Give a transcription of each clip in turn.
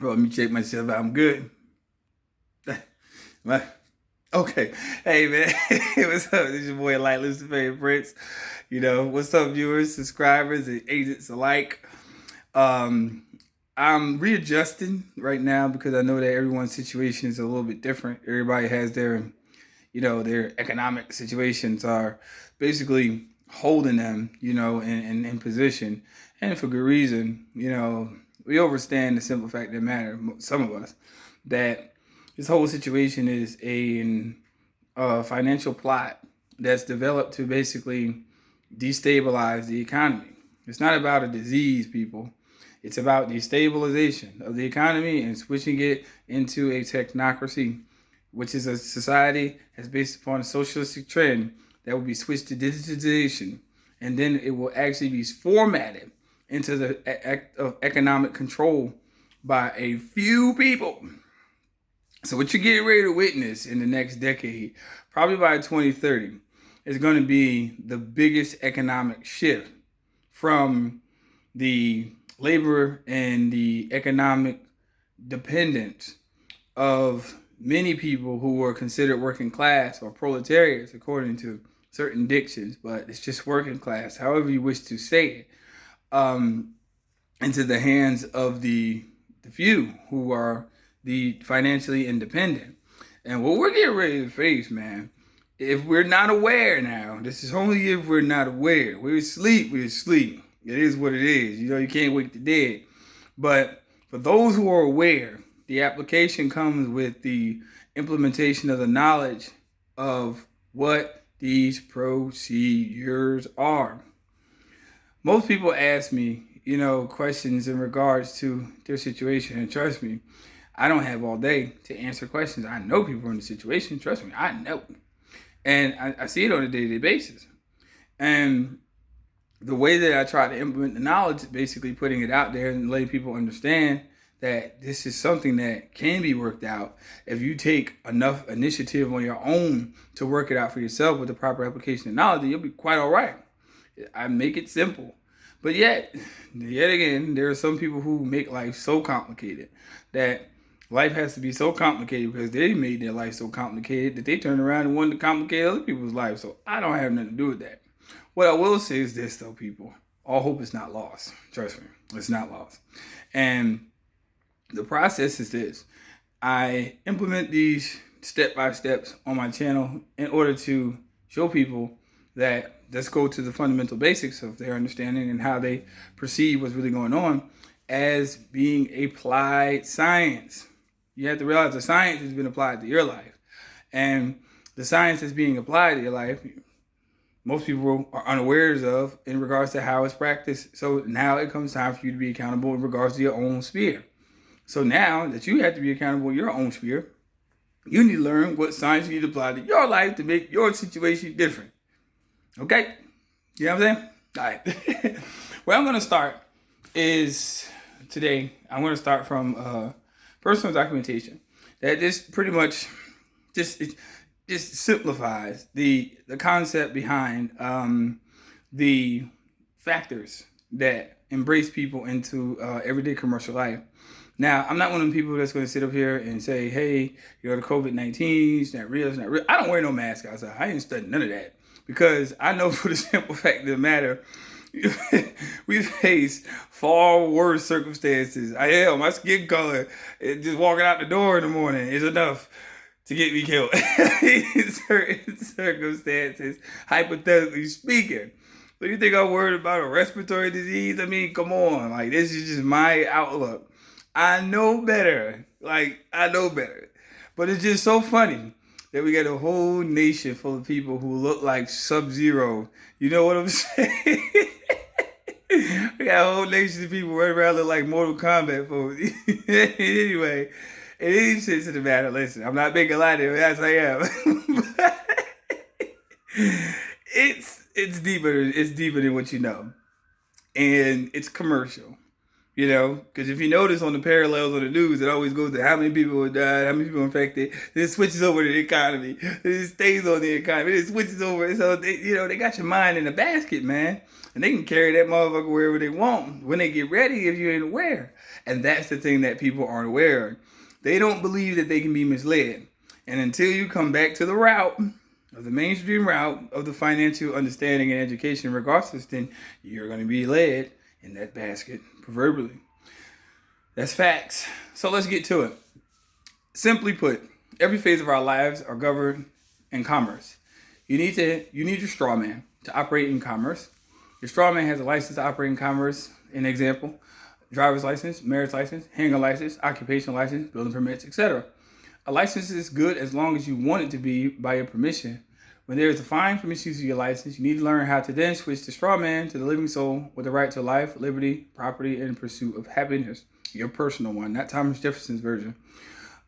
Well, let me check myself. I'm good. Okay. Hey, man. What's up? This is your boy, Light Lucifer Prince. What's up, viewers, subscribers, and agents alike? I'm readjusting right now because I know that everyone's situation is a little bit different. Everybody has their economic situations are basically holding them, in position. And for good reason. We understand the simple fact of the matter, some of us, that this whole situation is a financial plot that's developed to basically destabilize the economy. It's not about a disease, people. It's about destabilization of the economy and switching it into a technocracy, which is a society that's based upon a socialistic trend that will be switched to digitization. And then it will actually be formatted into the act of economic control by a few people. So what you're getting ready to witness in the next decade, probably by 2030, is going to be the biggest economic shift from the labor and the economic dependence of many people who were considered working class or proletariats according to certain dictions, but it's just working class, however you wish to say it, into the hands of the few who are the financially independent. And what we're getting ready to face, man, if we're not aware now, this is only if we're not aware. We're asleep, we're asleep. It is what it is. You can't wake the dead. But for those who are aware, the application comes with the implementation of the knowledge of what these procedures are. Most people ask me, questions in regards to their situation. And trust me, I don't have all day to answer questions. I know people in the situation. Trust me, I know. And I see it on a day-to-day basis. And the way that I try to implement the knowledge is basically putting it out there and letting people understand that this is something that can be worked out if you take enough initiative on your own to work it out for yourself with the proper application of knowledge, you'll be quite all right. I make it simple. But yet again, there are some people who make life so complicated that life has to be so complicated because they made their life so complicated that they turn around and want to complicate other people's lives. So I don't have nothing to do with that. What I will say is this, though, people. All hope is not lost. Trust me, it's not lost. And the process is this. I implement these step-by-steps on my channel in order to show people that let's go to the fundamental basics of their understanding and how they perceive what's really going on as being applied science. You have to realize the science has been applied to your life. And the science that's being applied to your life, most people are unawares of in regards to how it's practiced. So now it comes time for you to be accountable in regards to your own sphere. So now that you have to be accountable in your own sphere, you need to learn what science you need to apply to your life to make your situation different. Okay? You know what I'm saying? All right. Where I'm going to start is today, I'm going to start from personal documentation. That this pretty much just simplifies the concept behind the factors that embrace people into everyday commercial life. Now, I'm not one of the people that's going to sit up here and say, hey, the COVID-19 is not real, it's not real. I don't wear no mask outside. I ain't studying none of that because I know for the simple fact of the matter, we face far worse circumstances. My skin color, just walking out the door in the morning is enough to get me killed in certain circumstances, hypothetically speaking. So you think I'm worried about a respiratory disease? I mean, come on. Like, this is just my outlook. I know better. I know better. But it's just so funny that we got a whole nation full of people who look like Sub-Zero. You know what I'm saying? We got a whole nation of people running around look like Mortal Kombat folks. Anyway, in any sense of the matter, listen, I'm not making a lie to you, as I am. It's deeper than what you know. And it's commercial. Because if you notice on the parallels on the news, it always goes to how many people died, how many people infected. Then it switches over to the economy. Then it stays on the economy. Then it switches over. So, they got your mind in a basket, man. And they can carry that motherfucker wherever they want when they get ready if you ain't aware. And that's the thing that people aren't aware of. They don't believe that they can be misled. And until you come back to the route of the mainstream route of the financial understanding and education in regards to this thing, you're going to be led in that basket, proverbially. That's facts. So let's get to it. Simply put, every phase of our lives are governed in commerce. You need your straw man to operate in commerce. Your straw man has a license to operate in commerce. An example, driver's license, marriage license, handgun license, occupational license, building permits, etc. A license is good as long as you want it to be by your permission. When there is a fine for misuse of your license, you need to learn how to then switch the straw man to the living soul with the right to life, liberty, property, and pursuit of happiness. Your personal one, not Thomas Jefferson's version.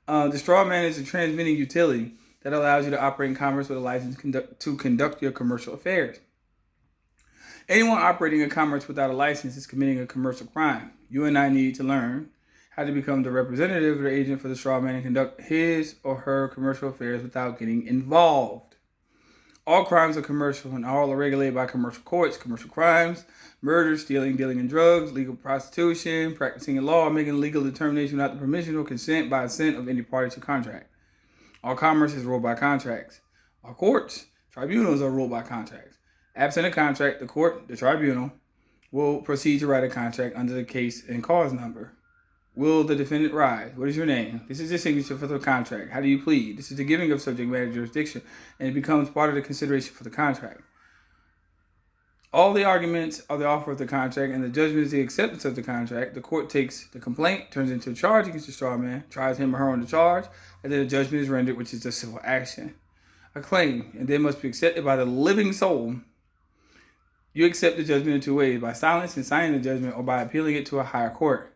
The straw man is a transmitting utility that allows you to operate in commerce with a license to conduct your commercial affairs. Anyone operating in commerce without a license is committing a commercial crime. You and I need to learn how to become the representative or the agent for the straw man and conduct his or her commercial affairs without getting involved. All crimes are commercial and all are regulated by commercial courts. Commercial crimes, murder, stealing, dealing in drugs, legal prostitution, practicing in law, making legal determination without the permission or consent by assent of any party to contract. All commerce is ruled by contracts. All courts, tribunals are ruled by contracts. Absent a contract, the court, the tribunal, will proceed to write a contract under the case and cause number. Will the defendant rise? What is your name? This is your signature for the contract. How do you plead? This is the giving of subject matter jurisdiction, and it becomes part of the consideration for the contract. All the arguments are the offer of the contract, and the judgment is the acceptance of the contract. The court takes the complaint, turns it into a charge against the straw man, tries him or her on the charge, and then the judgment is rendered, which is the civil action. A claim, and then must be accepted by the living soul. You accept the judgment in two ways, by silence and signing the judgment, or by appealing it to a higher court.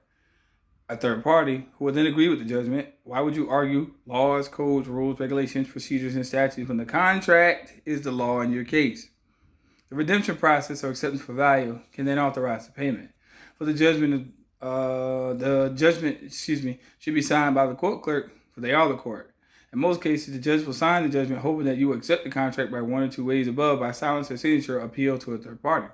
A third party who will then agree with the judgment. Why would you argue laws, codes, rules, regulations, procedures, and statutes when the contract is the law in your case? The redemption process or acceptance for value can then authorize the payment. For the judgment, should be signed by the court clerk, for they are the court. In most cases, the judge will sign the judgment hoping that you will accept the contract by one or two ways above, by silence or signature, or appeal to a third party.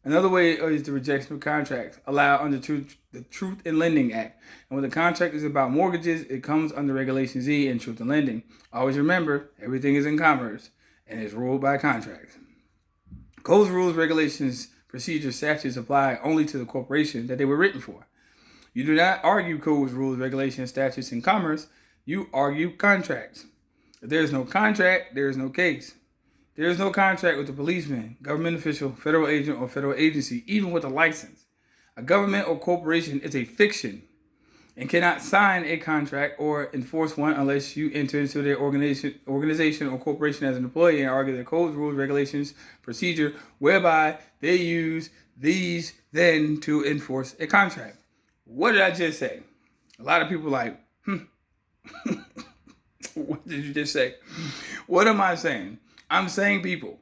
Another way is the rejection of contracts, allowed under the Truth in Lending Act. And when the contract is about mortgages, it comes under Regulation Z in Truth in Lending. Always remember, everything is in commerce and is ruled by contracts. Codes, rules, regulations, procedures, statutes apply only to the corporation that they were written for. You do not argue codes, rules, regulations, statutes in commerce. You argue contracts. If there is no contract, there is no case. There is no contract with a policeman, government official, federal agent, or federal agency, even with a license. A government or corporation is a fiction and cannot sign a contract or enforce one unless you enter into their organization or corporation as an employee and argue their codes, rules, regulations, procedure, whereby they use these then to enforce a contract. What did I just say? A lot of people are like, what did you just say? What am I saying? I'm saying, people,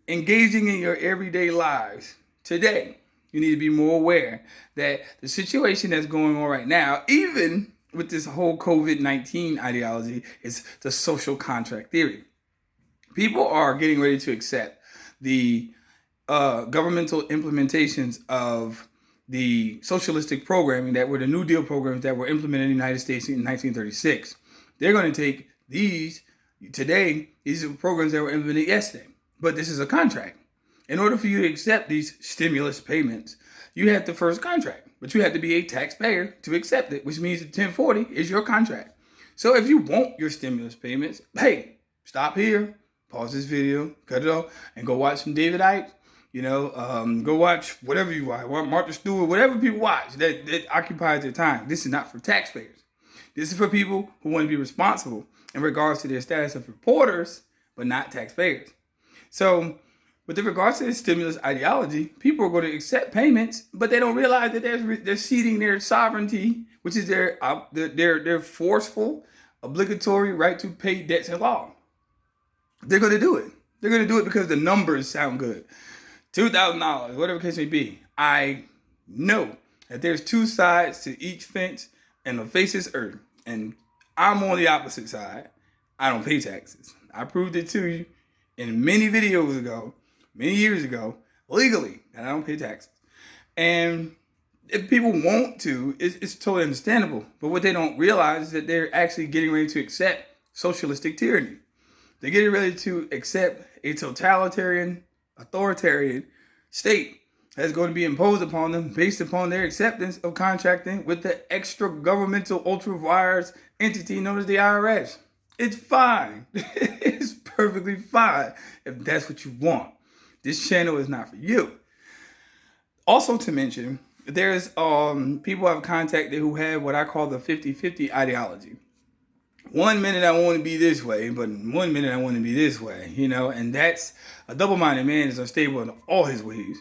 engaging in your everyday lives today, you need to be more aware that the situation that's going on right now, even with this whole COVID-19 ideology, is the social contract theory. People are getting ready to accept the governmental implementations of the socialistic programming that were the New Deal programs that were implemented in the United States in 1936. They're going to take these today. These are programs that were implemented yesterday, but this is a contract. In order for you to accept these stimulus payments, you have to first contract, but you have to be a taxpayer to accept it, which means that 1040 is your contract. So if you want your stimulus payments, hey, stop here, pause this video, cut it off, and go watch some David Icke. Go watch whatever you watch, Martha Stewart, whatever people watch that occupies their time. This is not for taxpayers. This is for people who want to be responsible in regards to their status of reporters, but not taxpayers. So with regards to this stimulus ideology, people are going to accept payments, but they don't realize that they're ceding their sovereignty, which is their forceful, obligatory right to pay debts in law. They're going to do it. They're going to do it because the numbers sound good. $2,000, whatever the case may be. I know that there's two sides to each fence, and the face is earth. And I'm on the opposite side. I don't pay taxes. I proved it to you in many videos ago, many years ago, legally, that I don't pay taxes. And if people want to, it's totally understandable. But what they don't realize is that they're actually getting ready to accept socialistic tyranny. They're getting ready to accept a totalitarian, authoritarian state that's going to be imposed upon them based upon their acceptance of contracting with the extra governmental ultra vires entity known as the IRS. It's fine. It's perfectly fine if that's what you want. This channel is not for you. Also to mention, there's people I've contacted who have what I call the 50-50 ideology. 1 minute I want to be this way, but 1 minute I want to be this way, and that's a double-minded man is unstable in all his ways,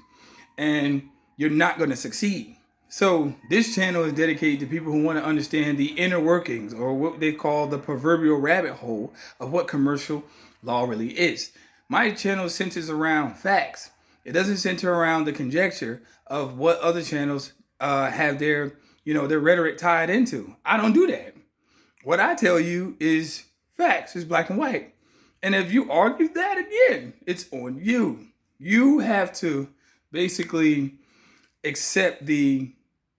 and you're not going to succeed. So this channel is dedicated to people who want to understand the inner workings, or what they call the proverbial rabbit hole of what commercial law really is. My channel centers around facts. It doesn't center around the conjecture of what other channels have their rhetoric tied into. I don't do that. What I tell you is facts. It's black and white. And if you argue that again, it's on you. You have to basically accept the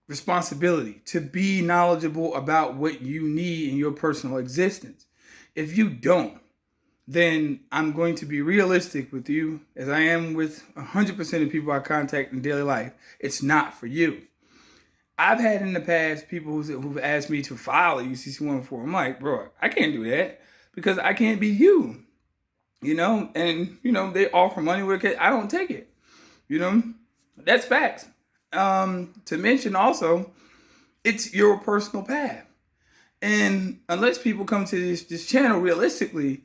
responsibility to be knowledgeable about what you need in your personal existence. If you don't, then I'm going to be realistic with you, as I am with 100% of people I contact in daily life. It's not for you. I've had in the past people who've asked me to file a UCC 104. I'm like, bro, I can't do that because I can't be you, and, they offer money with it. I don't take it, that's facts. To mention also, it's your personal path. And unless people come to this channel realistically,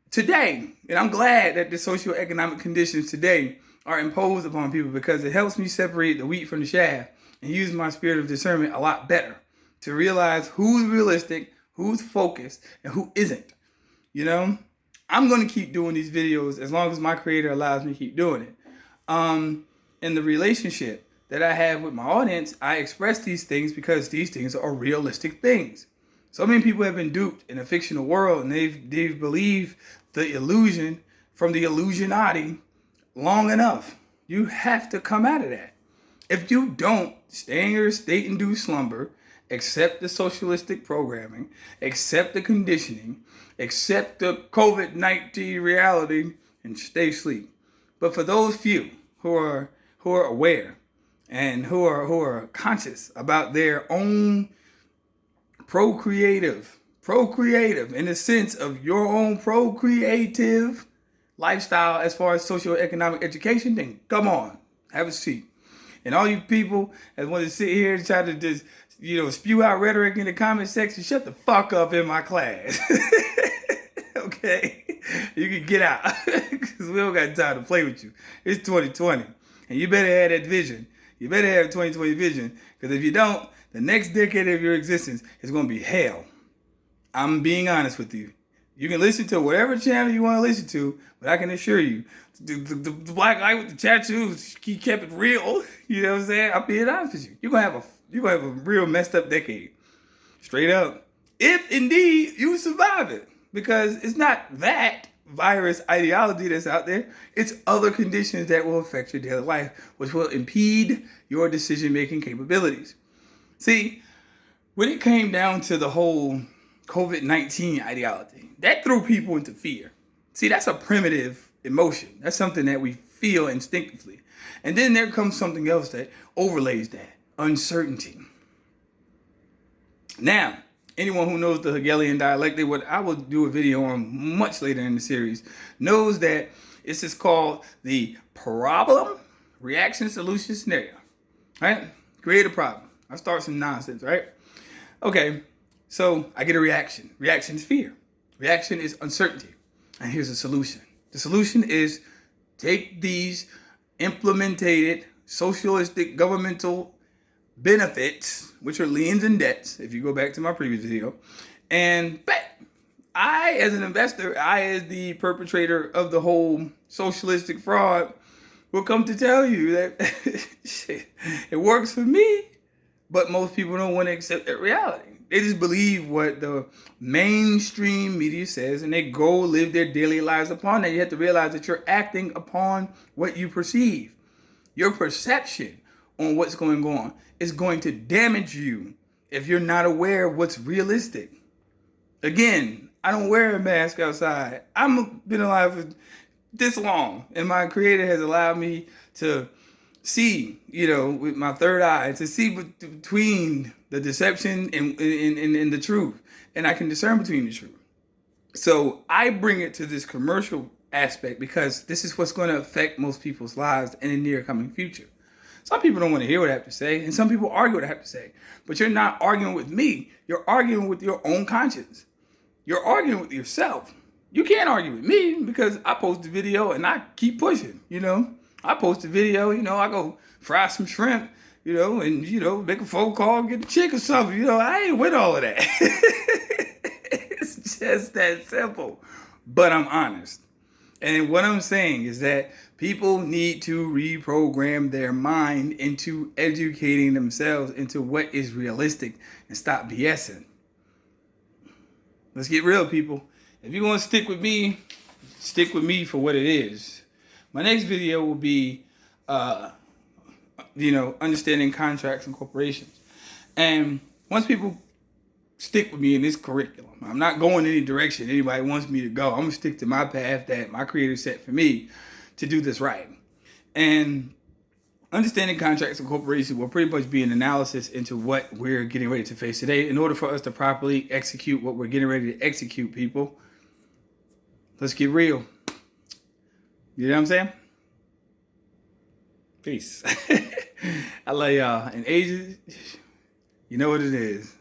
today, and I'm glad that the socioeconomic conditions today are imposed upon people because it helps me separate the wheat from the chaff and use my spirit of discernment a lot better to realize who's realistic, who's focused, and who isn't. I'm going to keep doing these videos as long as my creator allows me to keep doing it. In the relationship that I have with my audience, I express these things because these things are realistic things. So many people have been duped in a fictional world, and they've believed the illusion from the Illusionati long enough. You have to come out of that. If you don't, stay in your state-induced slumber, accept the socialistic programming, accept the conditioning, accept the COVID-19 reality, and stay asleep. But for those few who are aware and who are conscious about their own procreative in the sense of your own procreative lifestyle as far as socioeconomic education, then come on, have a seat. And all you people that want to sit here and try to just, spew out rhetoric in the comment section, shut the fuck up in my class. Okay? You can get out because we don't got time to play with you. It's 2020. And you better have that vision. You better have 2020 vision, because if you don't, the next decade of your existence is going to be hell. I'm being honest with you. You can listen to whatever channel you want to listen to, but I can assure you, the black guy with the tattoos, he kept it real. You know what I'm saying? I'm being honest with you. You're gonna have a real messed up decade, straight up. If indeed you survive it, because it's not that virus ideology that's out there. It's other conditions that will affect your daily life, which will impede your decision-making capabilities. See, when it came down to the whole COVID-19 ideology, that threw people into fear. See, that's a primitive emotion. That's something that we feel instinctively. And then there comes something else that overlays that, uncertainty. Now, anyone who knows the Hegelian dialectic, what I will do a video on much later in the series, knows that this is called the problem, reaction, solution scenario. Right? Create a problem. I start some nonsense, right? Okay, so I get a reaction. Reaction is fear. Reaction is uncertainty. And here's a solution. The solution is take these implemented socialistic governmental benefits, which are liens and debts, if you go back to my previous video, and bet I, as an investor, I, as the perpetrator of the whole socialistic fraud, will come to tell you that shit, it works for me, but most people don't want to accept that reality. They just believe what the mainstream media says, and they go live their daily lives upon that. You have to realize that you're acting upon what you perceive. Your perception on what's going on. It's going to damage you if you're not aware of what's realistic. Again, I don't wear a mask outside. I've been alive for this long, and my creator has allowed me to see, with my third eye, to see between the deception and the truth. And I can discern between the truth. So I bring it to this commercial aspect because this is what's going to affect most people's lives in the near coming future. Some people don't want to hear what I have to say, and some people argue what I have to say. But you're not arguing with me. You're arguing with your own conscience. You're arguing with yourself. You can't argue with me because I post a video and I keep pushing, I post a video, I go fry some shrimp, and, make a phone call, get a chick or something. I ain't with all of that. It's just that simple. But I'm honest. And what I'm saying is that people need to reprogram their mind into educating themselves into what is realistic and stop BSing. Let's get real, people. If you want to stick with me for what it is. My next video will be, understanding contracts and corporations. And once people stick with me in this curriculum, I'm not going any direction anybody wants me to go. I'm going to stick to my path that my creator set for me to do this right. And understanding contracts and corporations will pretty much be an analysis into what we're getting ready to face today. In order for us to properly execute what we're getting ready to execute, people, let's get real. You know what I'm saying? Peace. I love y'all. And Asia, you know what it is.